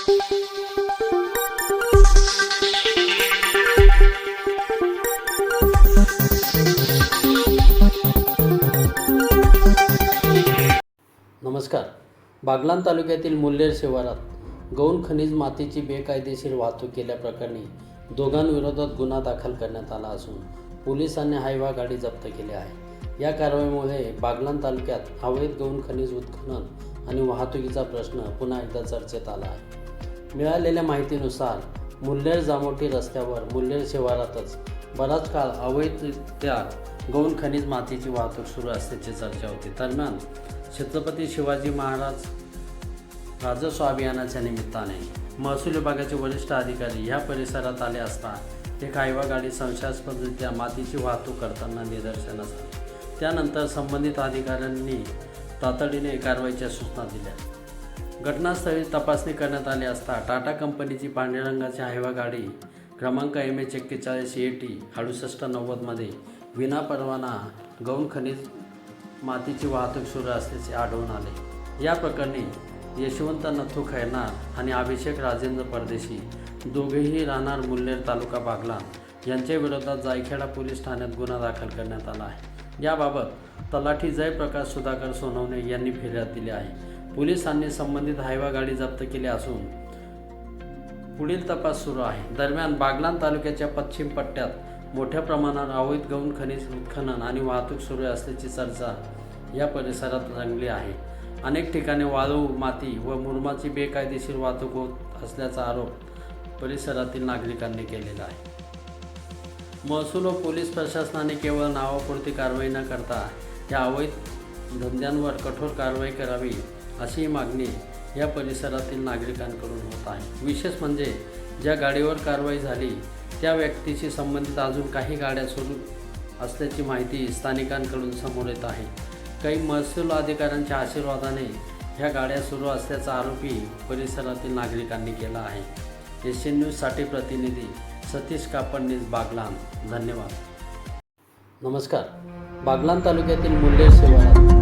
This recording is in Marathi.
नमस्कार. बागलाण तालुक्यातील मुल्हेर शिवारात गौण खनिज मातीची बेकायदेशीर वाहतूक केल्याप्रकरणी दोघांविरोधात गुन्हा दाखल करण्यात आला असून पोलिसांनी हायवा गाडी जप्त केली आहे. या कारवाईमुळे बागलाण तालुक्यात अवैध गौण खनिज उत्खनन आणि वाहतुकीचा प्रश्न पुन्हा एकदा चर्चेत आला आहे. मिळालेल्या माहितीनुसार मुल्हेर जामोटी रस्त्यावर मुल्हेर शिवारातच बराच काळ अवैधरित्या गौण खनिज मातीची वाहतूक सुरू असल्याची चर्चा होती. दरम्यान छत्रपती शिवाजी महाराज राजस्व अभियानाच्या निमित्ताने महसूल विभागाचे वरिष्ठ अधिकारी ह्या परिसरात आले असता एक हायवा गाडी संशयास्पदरित्या मातीची वाहतूक करताना निदर्शनास आली. त्यानंतर संबंधित अधिकाऱ्यांनी तातडीने कारवाईच्या सूचना दिल्या. घटनास्थळी तपासणी करण्यात आली असता टाटा कंपनीची पांढऱ्या रंगाची हायवा गाडी क्रमांक MH41 AT 6890 मध्ये विनापरवाना गौण खनिज मातीची वाहतूक सुरू असल्याचे आढळून आले. या प्रकरणी यशवंत नथू खैरनार आणि अभिषेक राजेंद्र परदेशी दोघेही राहणार मुल्हेर तालुका बागलाण यांच्या विरोधात जायखेडा पोलीस ठाण्यात गुन्हा दाखल करण्यात आला आहे. याबाबत तलाठी जयप्रकाश सुधाकर सोनवणे यांनी फिर्याद दिली आहे. पोलिसांनी संबंधित हायवा गाडी जप्त केली असून पुढील तपास सुरू आहे. दरम्यान बागलाण तालुक्याच्या पश्चिम पट्ट्यात मोठ्या प्रमाणात अवैध गौण खनिज उत्खनन आणि वाहतूक सुरू असल्याची चर्चा या परिसरात रंगली आहे. अनेक ठिकाणी वाळू, माती व मुरमाची बेकायदेशीर वाहतूक होत असल्याचा आरोप परिसरातील नागरिकांनी केलेला आहे. महसूल व पोलीस प्रशासनाने केवळ नावापुरती कारवाई न करता या अवैध धंद्यांवर कठोर कारवाई करावी अशी मागणी या परिसरातील नागरिकांकडून होत आहे. विशेष म्हणजे ज्या गाडीवर कारवाई झाली त्या व्यक्तीशी संबंधित अजून काही गाड्या सुरू असल्याची माहिती स्थानिकांकडून समोर येत आहे. काही महसूल अधिकाऱ्यांच्या आशीर्वादाने ह्या गाड्या सुरू असल्याचा आरोपही परिसरातील नागरिकांनी केला आहे. एशियन न्यूजसाठी प्रतिनिधी सतीश कापडनीस, बागलाण. धन्यवाद. नमस्कार. बागलाण तालुक्यातील मुल्हेर शिवारात